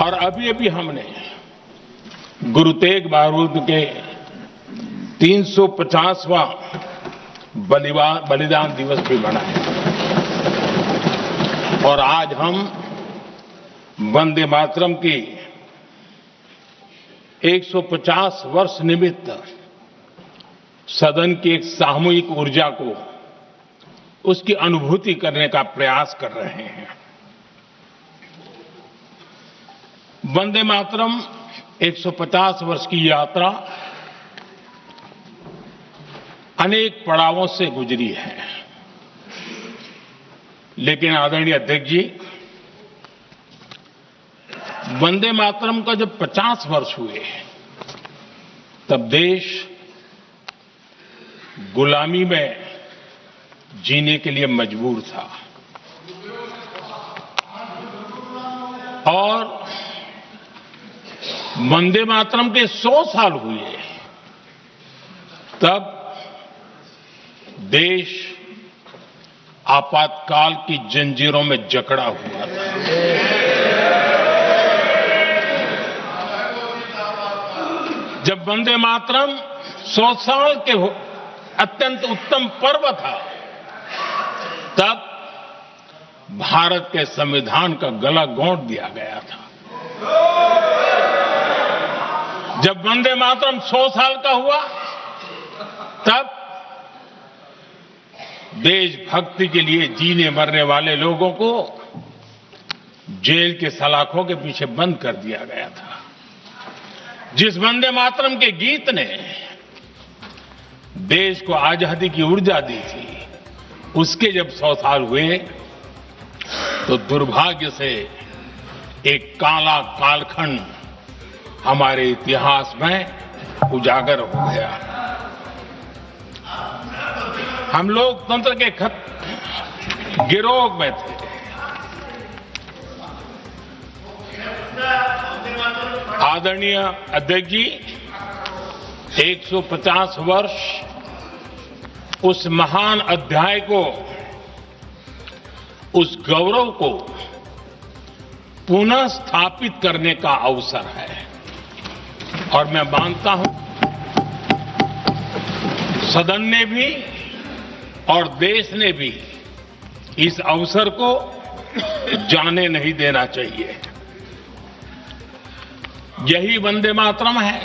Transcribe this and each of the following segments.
और अभी अभी हमने गुरु तेग बहादुर के 350वां बलिदान दिवस भी मनाया और आज हम वंदे मातरम की 150 वर्ष निमित्त सदन की एक सामूहिक ऊर्जा को उसकी अनुभूति करने का प्रयास कर रहे हैं। वंदे मातरम 150 वर्ष की यात्रा अनेक पड़ावों से गुजरी है, लेकिन आदरणीय अध्यक्ष जी, वंदे मातरम का जब 50 वर्ष हुए तब देश गुलामी में जीने के लिए मजबूर था और वंदे मातरम के 100 साल हुए तब देश आपातकाल की जंजीरों में जकड़ा हुआ था। जब वंदे मातरम 100 साल के अत्यंत उत्तम पर्व था, तब भारत के संविधान का गला घोंट दिया गया था। जब वंदे मातरम 100 साल का हुआ, तब देशभक्ति के लिए जीने मरने वाले लोगों को जेल के सलाखों के पीछे बंद कर दिया गया था। जिस वंदे मातरम के गीत ने देश को आजादी की ऊर्जा दी थी, उसके जब 100 साल हुए तो दुर्भाग्य से एक काला कालखंड हमारे इतिहास में उजागर हो गया। हम लोकतंत्र के गिरोह में थे। आदरणीय अध्यक्ष जी, 150 वर्ष उस महान अध्याय को, उस गौरव को पुनः स्थापित करने का अवसर है और मैं मानता हूं सदन ने भी और देश ने भी इस अवसर को जाने नहीं देना चाहिए। यही वंदे मातरम है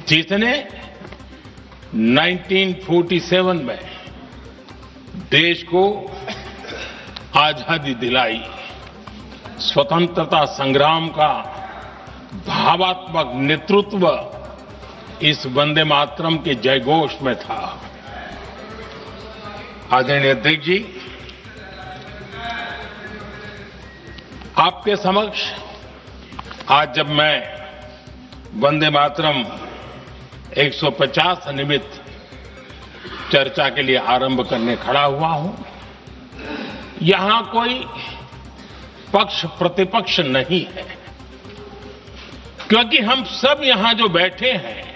जिसने 1947 में देश को आजादी दिलाई। स्वतंत्रता संग्राम का भावात्मक नेतृत्व इस वंदे मातरम के जयघोष में था। आदरणीय अध्यक्ष जी, आपके समक्ष आज जब मैं वंदे मातरम 150 निमित्त चर्चा के लिए आरंभ करने खड़ा हुआ हूं, यहां कोई पक्ष प्रतिपक्ष नहीं है, क्योंकि हम सब यहां जो बैठे हैं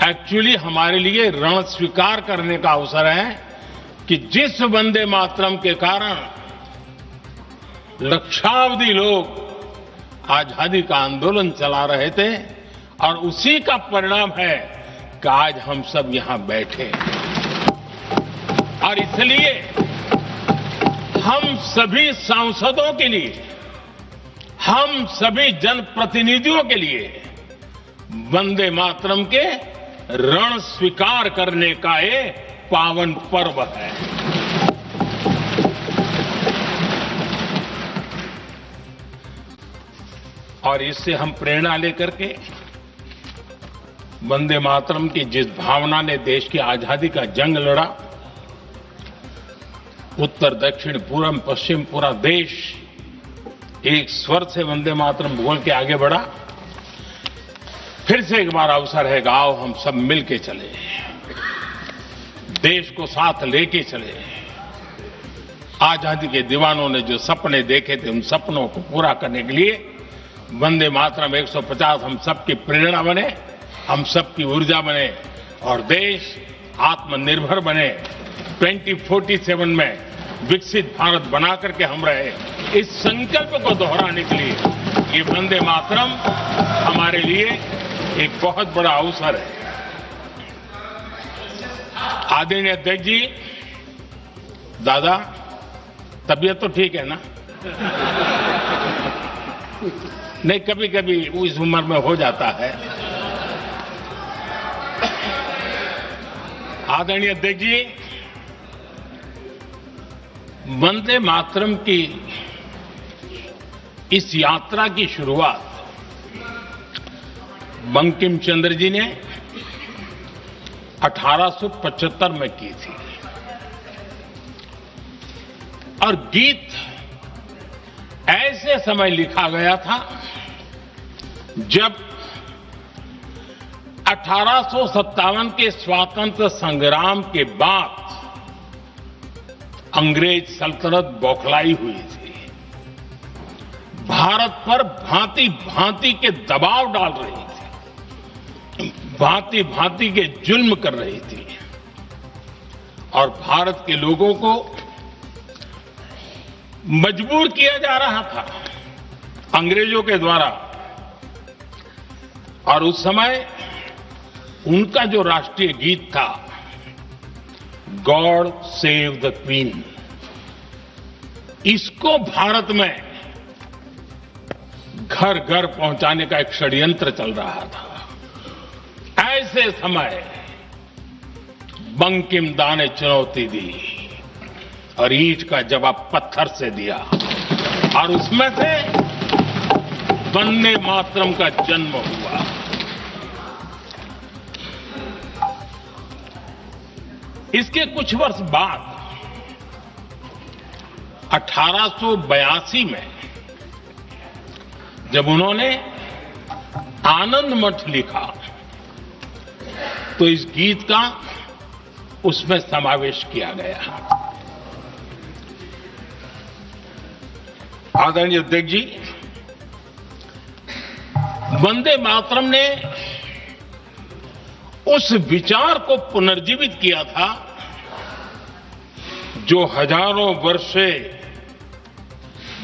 एक्चुअली हमारे लिए रण स्वीकार करने का अवसर है कि जिस वंदे मातरम के कारण लक्षावधि लोग आजादी का आंदोलन चला रहे थे और उसी का परिणाम है कि आज हम सब यहां बैठे और इसलिए हम सभी सांसदों के लिए, हम सभी जनप्रतिनिधियों के लिए वंदे मातरम के रण स्वीकार करने का ये पावन पर्व है। और इससे हम प्रेरणा लेकर के वंदे मातरम की जिस भावना ने देश की आजादी का जंग लड़ा, उत्तर दक्षिण पूर्व पश्चिम पूरा देश एक स्वर से वंदे मातरम बोल के आगे बढ़ा। फिर से एक बार अवसर है, आओ हम सब मिल के चले, देश को साथ लेके चले। आजादी के दीवानों ने जो सपने देखे थे, उन सपनों को पूरा करने के लिए वंदे मातरम 150 हम सबकी प्रेरणा बने, हम सबकी ऊर्जा बने और देश आत्मनिर्भर बने। 2047 में विकसित भारत बना करके हम रहे, इस संकल्प को दोहराने के लिए ये वंदे मातरम हमारे लिए एक बहुत बड़ा अवसर है। आदरणीय अध्यक्ष जी, दादा, तबीयत तो ठीक है ना? नहीं, कभी कभी इस उम्र में हो जाता है। आदरणीय अध्यक्ष जी, वंदे मातरम की इस यात्रा की शुरुआत बंकिम चंद्र जी ने 1875 में की थी और गीत ऐसे समय लिखा गया था जब 1857 के स्वातंत्र संग्राम के बाद अंग्रेज सल्तनत बौखलाई हुई थी, भारत पर भांति भांति के दबाव डाल रही थी, भांति भांति के जुल्म कर रही थी और भारत के लोगों को मजबूर किया जा रहा था अंग्रेजों के द्वारा। और उस समय उनका जो राष्ट्रीय गीत था, गॉड सेव द क्वीन, इसको भारत में घर घर पहुंचाने का एक षड्यंत्र चल रहा था। ऐसे समय बंकिम दा ने चुनौती दी और ईंट का जवाब पत्थर से दिया और उसमें से वंदे मातरम का जन्म हुआ। इसके कुछ वर्ष बाद 1882 में जब उन्होंने आनंद मठ लिखा तो इस गीत का उसमें समावेश किया गया। आदरणीय अध्यक्ष जी, वंदे मातरम ने उस विचार को पुनर्जीवित किया था जो हजारों वर्ष से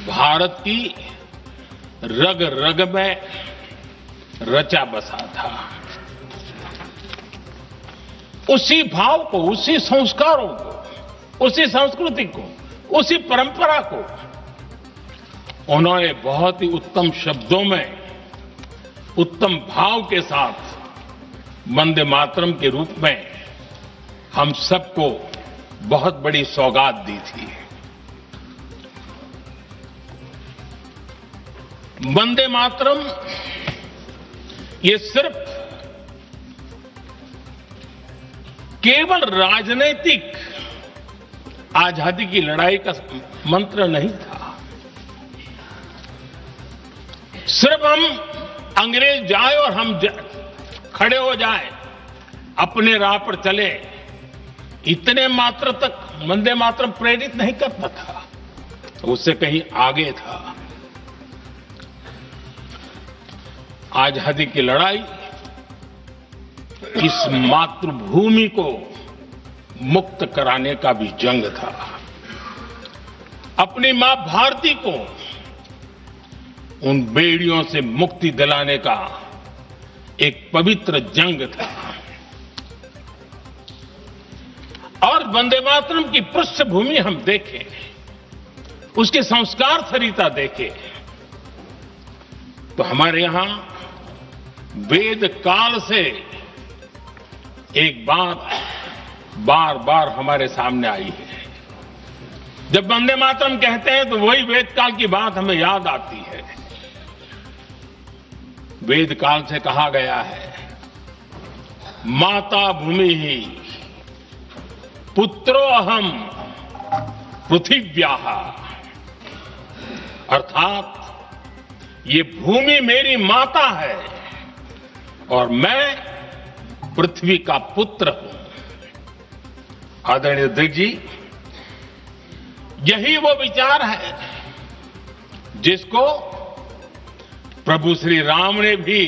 भारत की रग रग में रचा बसा था। उसी भाव को, उसी संस्कारों को, उसी संस्कृति को, उसी परंपरा को उन्होंने बहुत ही उत्तम शब्दों में, उत्तम भाव के साथ वंदे मातरम के रूप में हम सबको बहुत बड़ी सौगात दी थी। वंदे मातरम ये सिर्फ केवल राजनीतिक आजादी की लड़ाई का मंत्र नहीं था। सिर्फ हम अंग्रेज जाए और हम खड़े हो जाए, अपने राह पर चले, इतने मात्र तक वंदे मातरम प्रेरित नहीं करता था, उससे कहीं आगे था। आजादी की लड़ाई इस मातृभूमि को मुक्त कराने का भी जंग था। अपनी मां भारती को उन बेड़ियों से मुक्ति दिलाने का एक पवित्र जंग था। और वंदे मातरम की पृष्ठभूमि हम देखें, उसके संस्कार सरिता देखें, तो हमारे यहां वेद काल से एक बात बार बार हमारे सामने आई है। जब वंदे मातरम कहते हैं तो वही वेद काल की बात हमें याद आती है। वेद काल से कहा गया है, माता भूमि ही पुत्रो अहम पृथिव्याः, अर्थात ये भूमि मेरी माता है और मैं पृथ्वी का पुत्र हूं। आदरणीय अध्यक्ष जी, यही वो विचार है जिसको प्रभु श्री राम ने भी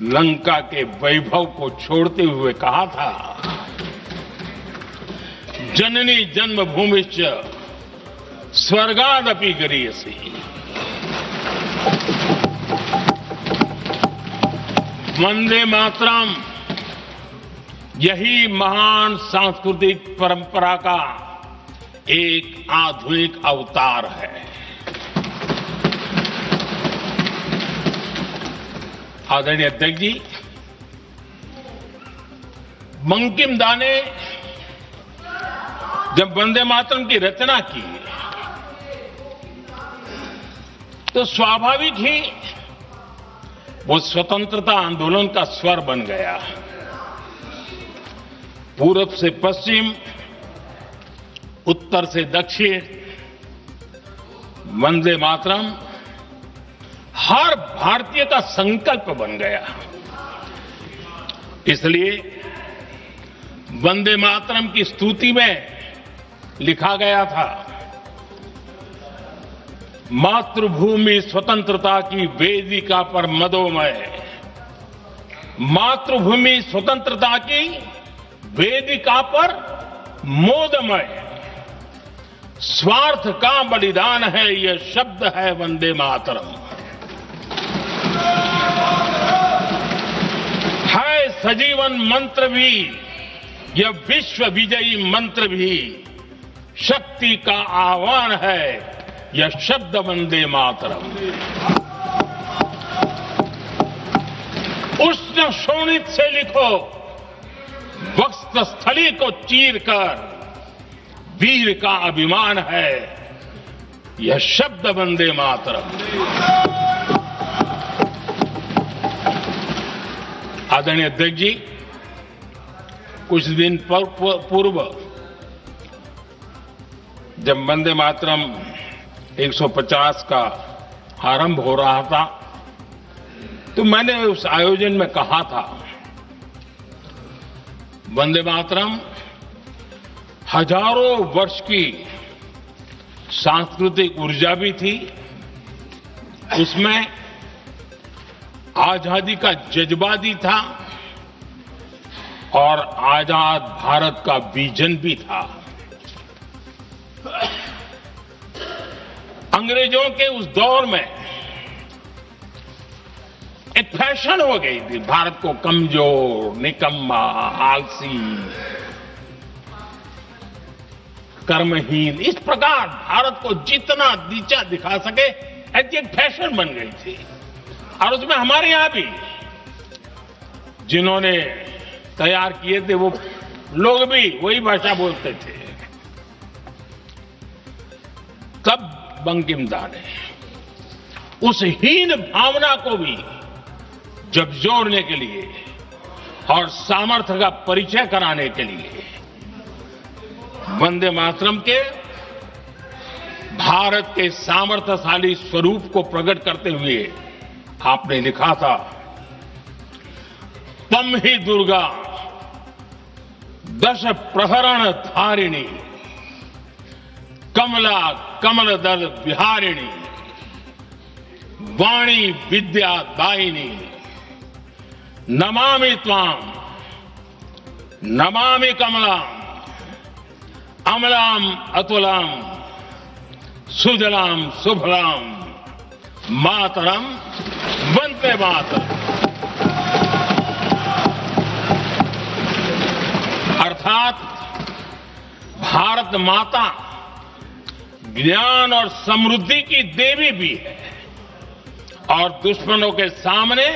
लंका के वैभव को छोड़ते हुए कहा था, जननी जन्मभूमिश्च स्वर्गादपि गरीयसी। वंदे मातरम यही महान सांस्कृतिक परंपरा का एक आधुनिक अवतार है। आदरणीय अध्यक्ष जी, बंकिम दा ने जब वंदे मातरम की रचना की तो स्वाभाविक ही वो स्वतंत्रता आंदोलन का स्वर बन गया। पूरब से पश्चिम, उत्तर से दक्षिण, वंदे मातरम हर भारतीय का संकल्प बन गया। इसलिए वंदे मातरम की स्तुति में लिखा गया था, मातृभूमि स्वतंत्रता की वेदिका पर मदोमय, मातृभूमि स्वतंत्रता की वेदिका पर मोदमय, स्वार्थ का बलिदान है यह शब्द है वंदे मातरम। है सजीवन मंत्र भी, यह विश्व विजयी मंत्र भी, शक्ति का आह्वान है यह शब्द वंदे मातरम। उष्ण शोणित से लिखो, वक्षस्थली को चीरकर, वीर का अभिमान है यह शब्द वंदे मातरम। आदरणीय अध्यक्ष जी, कुछ दिन पूर्व जब वंदे मातरम 150 का आरंभ हो रहा था तो मैंने उस आयोजन में कहा था, वंदे मातरम हजारों वर्ष की सांस्कृतिक ऊर्जा भी थी, उसमें आजादी का जज्बा भी था और आजाद भारत का विजन भी था। अंग्रेजों के उस दौर में एक फैशन हो गई थी भारत को कमजोर, निकम्मा, आलसी, कर्महीन, इस प्रकार भारत को जितना नीचा दिखा सके ऐसी एक फैशन बन गई थी। और उसमें हमारे यहां भी जिन्होंने तैयार किए थे वो लोग भी वही भाषा बोलते थे। तब बंकिम दा ने उस हीन भावना को भी जब जोड़ने के लिए और सामर्थ्य का परिचय कराने के लिए वंदे मातरम के भारत के सामर्थ्यशाली स्वरूप को प्रकट करते हुए आपने लिखा था, तम ही दुर्गा दश प्रहरण धारिणी, कमला कमल दल विहारिणी, वाणी विद्या दायिनी, नमामि त्वाम, नमामि कमलाम, अमलाम अतुलाम, सुजलाम सुफलाम, मातरम वंदे मातरम। अर्थात भारत माता ज्ञान और समृद्धि की देवी भी है और दुश्मनों के सामने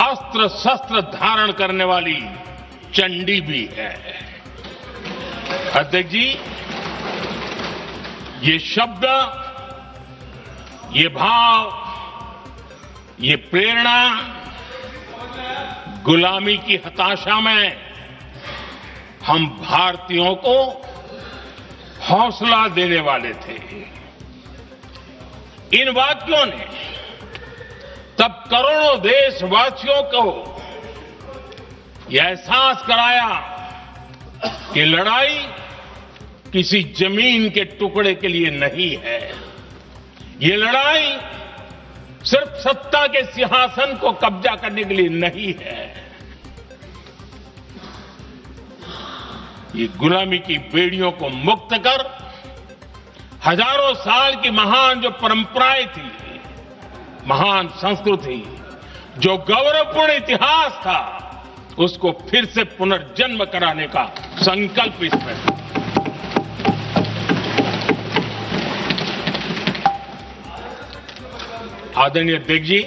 अस्त्र शस्त्र धारण करने वाली चंडी भी है। अध्यक्ष जी, ये शब्द, ये भाव, ये प्रेरणा गुलामी की हताशा में हम भारतीयों को हौसला देने वाले थे। इन वाक्यों ने तब करोड़ों देशवासियों को यह एहसास कराया कि लड़ाई किसी जमीन के टुकड़े के लिए नहीं है, ये लड़ाई सिर्फ सत्ता के सिंहासन को कब्जा करने के लिए नहीं है, ये गुलामी की बेड़ियों को मुक्त कर हजारों साल की महान जो परंपराएं थी, महान संस्कृति, जो गौरवपूर्ण इतिहास था, उसको फिर से पुनर्जन्म कराने का संकल्प इसमें है। आदरणीय अध्यक्ष जी,